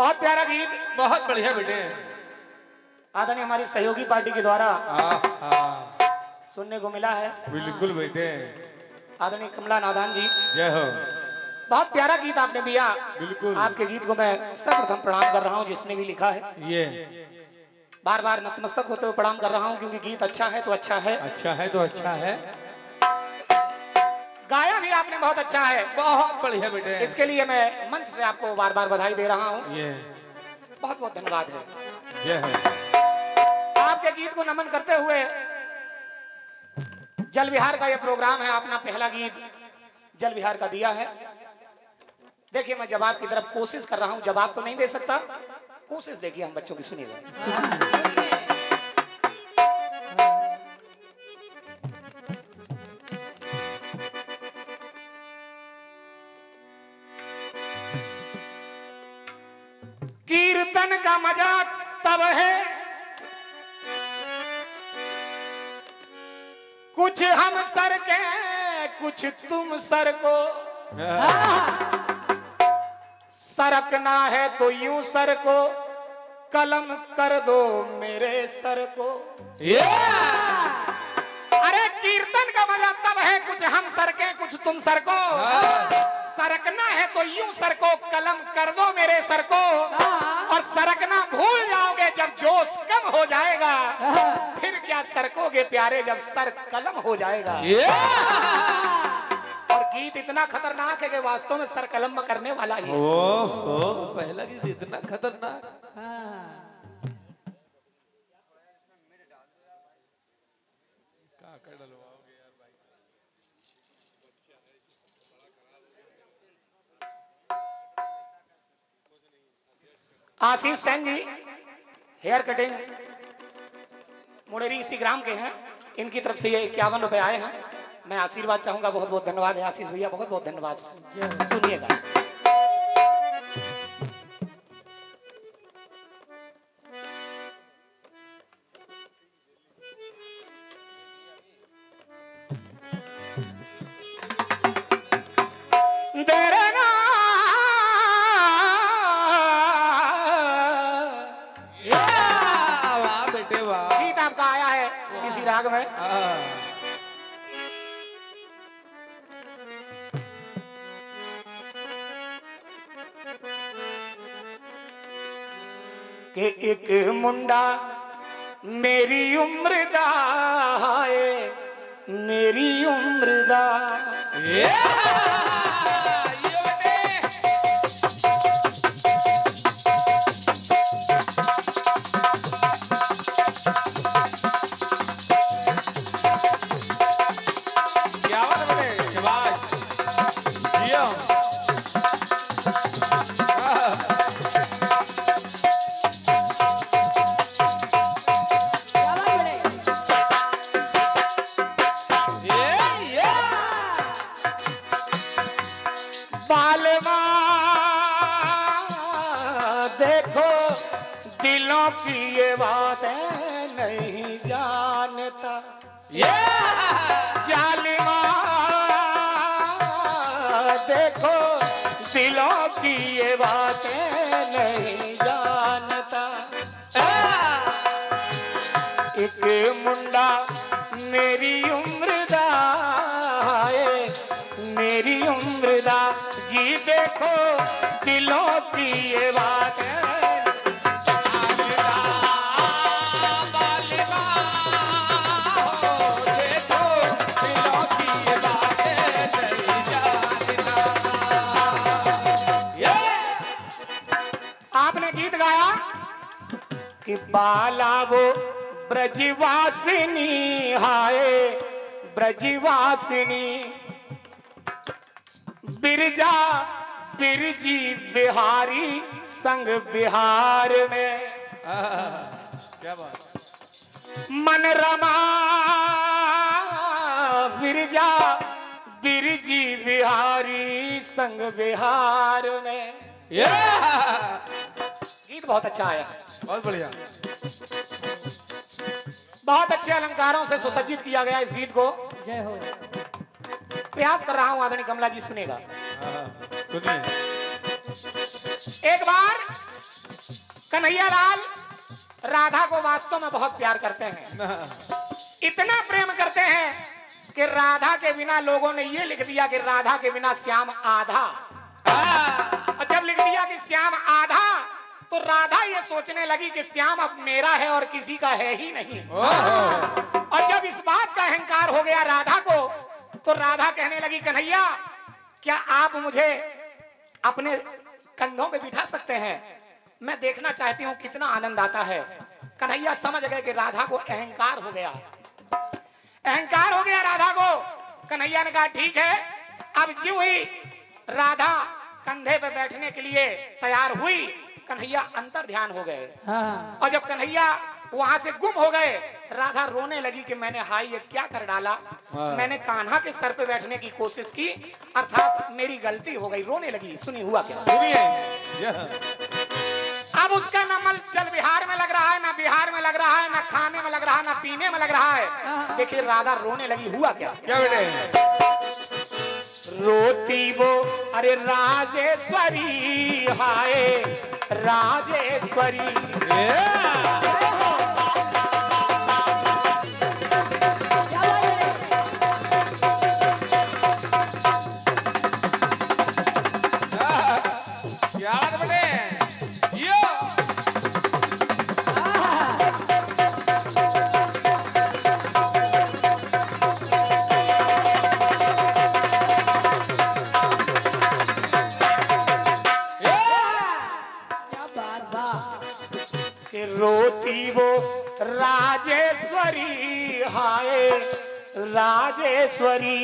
बहुत प्यारा गीत, बहुत बढ़िया बेटे। आदरणीय हमारी सहयोगी पार्टी के द्वारा हाँ, सुनने को मिला है। बिल्कुल बेटे। आदरणीय कमला नादान जी, जय हो। बहुत प्यारा गीत आपने दिया। बिल्कुल। आपके गीत को मैं सर्वप्रथम प्रणाम कर रहा हूँ जिसने भी लिखा है। ये बार बार नतमस्तक होते हुए प्रणाम कर रहा हूँ क्योंकि गीत अच्छा है तो अच्छा है। अच्छा है तो अच्छा है। गाया भी आपने बहुत अच्छा है। बहुत बढ़िया बेटे। इसके लिए मैं मंच से आपको बार बार बधाई दे रहा हूँ। ये बहुत बहुत धन्यवाद है। जय हो। आपके गीत को नमन करते हुए जल विहार का यह प्रोग्राम है। अपना पहला गीत जल विहार का दिया है। देखिए मैं जवाब की तरफ कोशिश कर रहा हूं, जवाब तो नहीं दे सकता, कोशिश देखिए हम बच्चों की सुनिएगा। कीर्तन का मजा तब है कुछ हम सर के कुछ तुम सर को, सरकना है तो यूं सर को, कलम कर दो मेरे सर को। अरे कीर्तन का मजा तब है कुछ हम सर के कुछ तुम सर को, सरकना है तो यूं सर को, कलम कर दो मेरे सर को। और सरकना भूल जाओगे जब जोश कम हो जाएगा, फिर क्या सरकोगे प्यारे जब सर कलम हो जाएगा। और गीत इतना खतरनाक है कि वास्तव में सर कलम करने वाला ही है। ओहो, पहला गीत इतना खतरनाक। आशीष सेन जी हेयर कटिंग मुड़ेरी इसी ग्राम के हैं। इनकी तरफ से ये 51 रुपए आए हैं। मैं आशीर्वाद चाहूंगा। बहुत बहुत धन्यवाद है आशीष भैया, बहुत बहुत धन्यवाद। सुनिएगा। गीत आपका आया है इसी राग में। कि एक मुंडा मेरी उम्र दा है, मेरी उम्र दा। देखो दिलों की ये बातें नहीं जानता, जालिमा देखो दिलों की ये बातें नहीं जानता। एक मुंडा मेरी उम्र दा है, मेरी उम्र दा जी देखो दिलों की ये बात है। देखो दिलों की ये बात है नहीं जानता। आपने गीत गाया कि बाला वो ब्रजवासिनी हाय ब्रजवासिनी, बिरजा बिरजी बिहारी संग बिहार में। क्या बात। मन रमा बिरजा बिरजी बिहारी संग बिहार में। गीत बहुत अच्छा आया, बहुत बढ़िया। बहुत अच्छे अलंकारों से सुसज्जित किया गया इस गीत को। जय हो। प्रयास कर रहा हूं आदरणीय कमला जी सुनेगा। सुनिए। एक बार कन्हैया लाल राधा को वास्तव में बहुत प्यार करते हैं, इतना प्रेम करते हैं कि राधा के बिना लोगों ने ये लिख दिया कि राधा के बिना श्याम आधा। और जब लिख दिया कि श्याम आधा, तो राधा ये सोचने लगी कि श्याम अब मेरा है और किसी का है ही नहीं। और जब इस बात का अहंकार हो गया राधा को, तो राधा कहने लगी कन्हैया क्या आप मुझे अपने कंधों पे बिठा सकते हैं? मैं देखना चाहती हूँ कितना आनंद आता है। कन्हैया समझ गए कि राधा को अहंकार हो गया, अहंकार हो गया राधा को। कन्हैया ने कहा ठीक है। अब ज्यों ही राधा कंधे पे बैठने के लिए तैयार हुई, कन्हैया अंतर ध्यान हो गए। और जब कन्हैया वहां से गुम हो गए, राधा रोने लगी कि मैंने हाय ये क्या कर डाला, मैंने कान्हा के सर पे बैठने की कोशिश की, अर्थात मेरी गलती हो गई। रोने लगी। सुनी हुआ क्या? अब उसका न मल जल बिहार में लग रहा है, ना बिहार में लग रहा है, ना खाने में लग रहा है, ना पीने में लग रहा है। देखिए राधा रोने लगी। हुआ क्या? क्या बेटे? रोती वो अरे राजेश्वरी, हाय राजेश्वरी। रोती वो राजेश्वरी, हाय राजेश्वरी।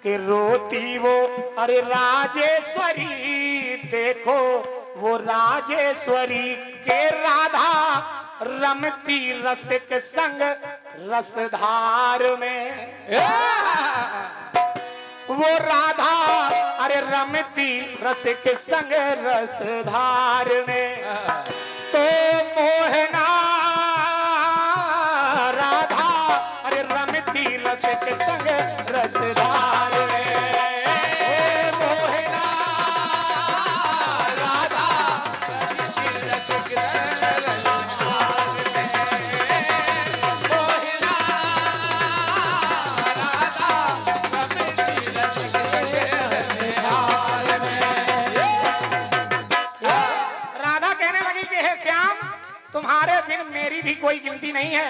कि रोती वो अरे राजेश्वरी, देखो वो राजेश्वरी के राधा रमती रसिक संग रसधार में। वो राधा अरे रमती रसिक संग रसधार में, तो मोहना राधा अरे रमती रसिक संग रसधार में। मोहना राधा रमती रसिक संग रसधार में। मोहना राधा रमती रसिक संग रसधार में। राधा कहने लगी कि हे श्याम, तुम्हारे बिन मेरी भी कोई गिनती नहीं है,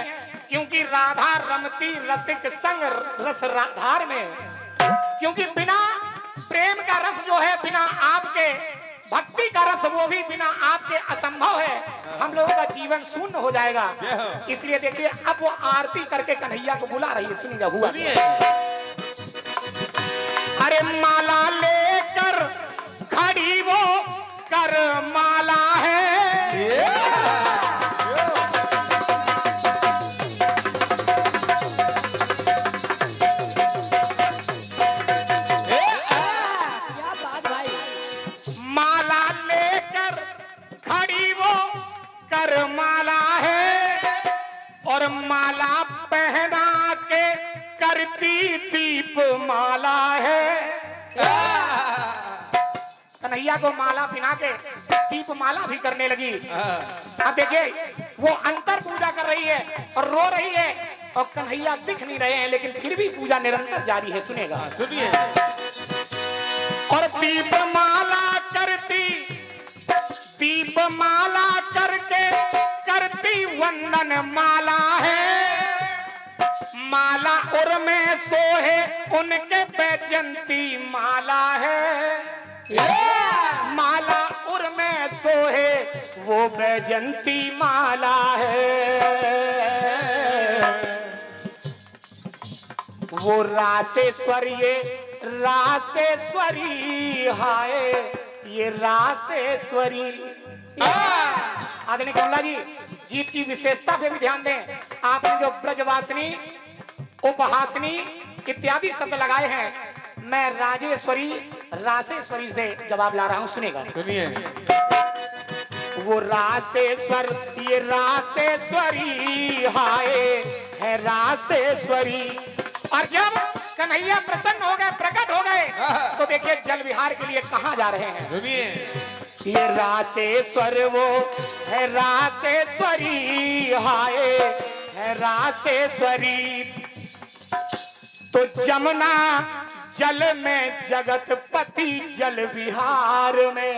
क्योंकि राधा रमती रसिक संग रसधार में। क्योंकि बिना प्रेम का रस जो है, बिना आपके भक्ति का रस, वो भी बिना आपके असंभव है। हम लोगों का जीवन शून्य हो जाएगा। इसलिए देखिए अब वो आरती करके कन्हैया को बुला रही है। सुनिएगा हुआ। अरे माला लेकर खड़ी वो कर माला है, माला लेकर खड़ी वो कर माला है, और माला पहना के करती दीप माला है। कन्हैया को माला पिना के दीप माला भी करने लगी। अब देखिए वो अंतर पूजा कर रही है और रो रही है, और कन्हैया दिख नहीं रहे हैं, लेकिन फिर भी पूजा निरंतर जारी है। सुनेगा। सुनिए। और दीप माला करती, दीप माला करके करती वंदन माला है, माला उर में सोहे उनके बैजंती माला है। माला उर में सोहे वो बैजंती माला है। वो रासेश्वरी, ये रासेश्वरी, हाय ये रासेश्वरी। आदरणीय कमला जी, गीत की विशेषता पे भी ध्यान दें। आपने जो ब्रजवासिनी, उपहासिनी इत्यादि शब्द लगाए हैं, मैं राजेश्वरी, रासेश्वरी से जवाब ला रहा हूं। सुनेगा। सुनिए। वो रासेश्वर, ये रासेश्वरी, हाय है रासेश्वरी। और जब कन्हैया प्रसन्न हो गए, प्रकट हो गए, तो देखिए जल विहार के लिए कहाँ जा रहे हैं। घूमिए। ये रासेश्वर वो है रासेश्वरी, हाय है रासेश्वरी। तो जमुना जल में जगतपति जल विहार में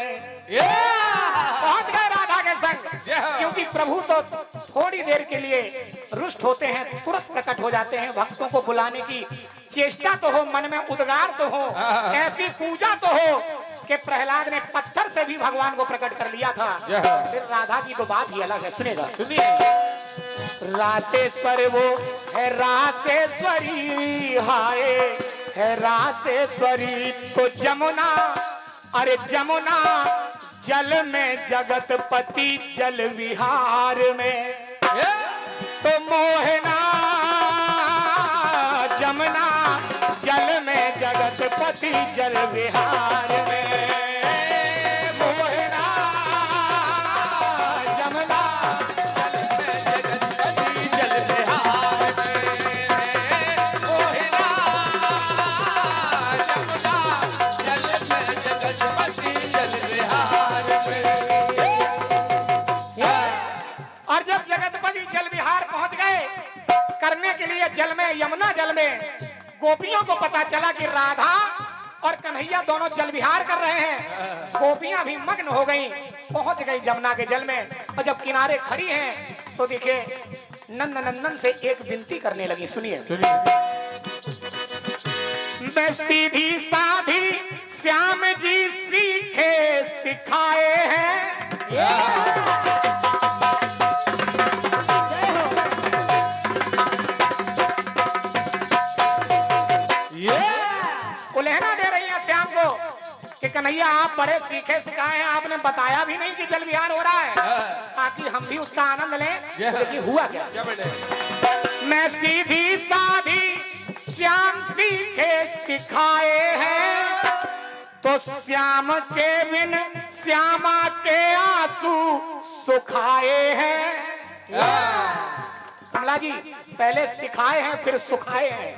पहुंच गए राधा के संग। क्योंकि प्रभु तो थोड़ी देर के लिए रुष्ट होते हैं, तुरंत प्रकट हो जाते हैं। भक्तों को बुलाने की चेष्टा तो हो, मन में उद्गार तो हो, ऐसी पूजा तो हो कि प्रहलाद ने पत्थर से भी भगवान को प्रकट कर लिया था। फिर राधा की तो बात ही अलग है, सुनेगा। रासेश्वर वो है रासेश्वरी, हाय है रासेश्वरी। तो जमुना, अरे जमुना जल में जगतपति जल विहार में। तो मोहना जमुना जल में जगतपति जल विहार में। मोहना जमुना जल में जगतपति जल विहार में। मोहना जमुना जल में जगतपति जल विहार में। और जब जगतपति जल विहार पहुंच गए करने के लिए जल में, यमुना जल में, गोपियों को पता चला कि राधा और कन्हैया दोनों जल विहार कर रहे हैं। गोपियां भी मग्न हो गईं, पहुंच गई जमुना के जल में। और जब किनारे खड़ी हैं तो देखिए नंद नंदन से एक विनती करने लगी, सुनिए। मैं सीधी साधी श्याम जी सीखे सिखाए हैं। उल्लेखना दे रही है श्याम को कि कन्हैया आप बड़े सीखे सिखाए हैं, आपने बताया भी नहीं कि जल विहार हो रहा है, ताकि हम भी उसका आनंद लें। लेकिन हुआ क्या? मैं सीधी साधी श्याम सीखे सिखाए हैं, तो श्याम के बिन श्यामा के आंसू सुखाए हैं। कमला जी पहले सिखाए हैं फिर सुखाए हैं।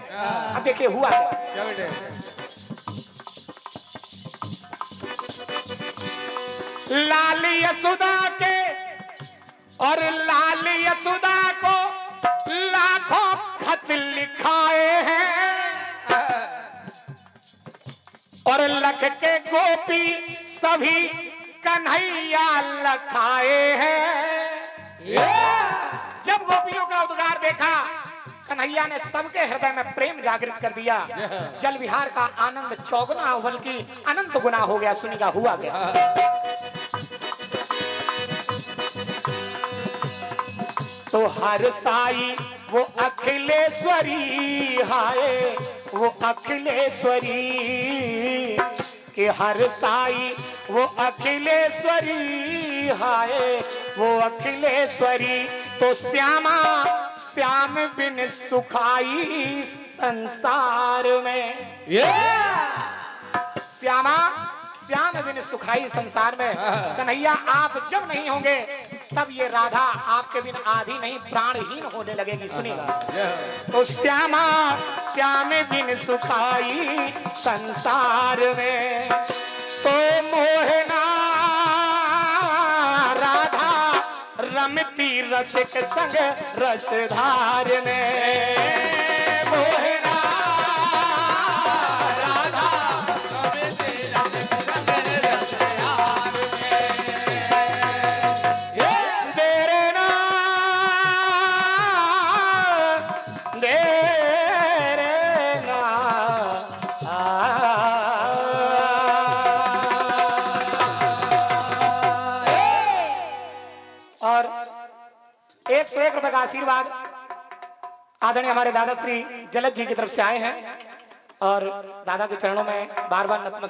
अब देखिए हुआ क्या बेटे। लाल यशोदा के और लाल यशोदा को लाखों खत लिखाए हैं, और लख के गोपी सभी कन्हैया लखाए हैं। जब गोपियों का उद्गार देखा कन्हैया ने सबके हृदय में प्रेम जागृत कर दिया। जल विहार का आनंद चौगुना बल्कि अनंत गुना हो गया। सुनिएगा हुआ गया। तो हर साई वो अखिलेश्वरी, हाय वो अखिलेश्वरी कि हर साई वो अखिलेश्वरी, हाय वो अखिलेश्वरी। तो श्यामा श्याम बिन सुखाई संसार में। श्यामा श्याम बिन सुखाई संसार में। कन्हैया आप जब नहीं होंगे तब ये राधा आपके बिन आधी नहीं प्राणहीन होने लगेगी। सुनिएगा। तो श्यामा श्याम बिन सुखाई संसार में। तो मोहना राधा रमती रसिक संग रसधार में। मोहना राधा रमती रसिक संग रसधार में। तेरे ना और 101 रुपए का आशीर्वाद आदरणीय हमारे दादा श्री जलद जी की तरफ से आए हैं, और दादा के चरणों में बार बार नतमस्तक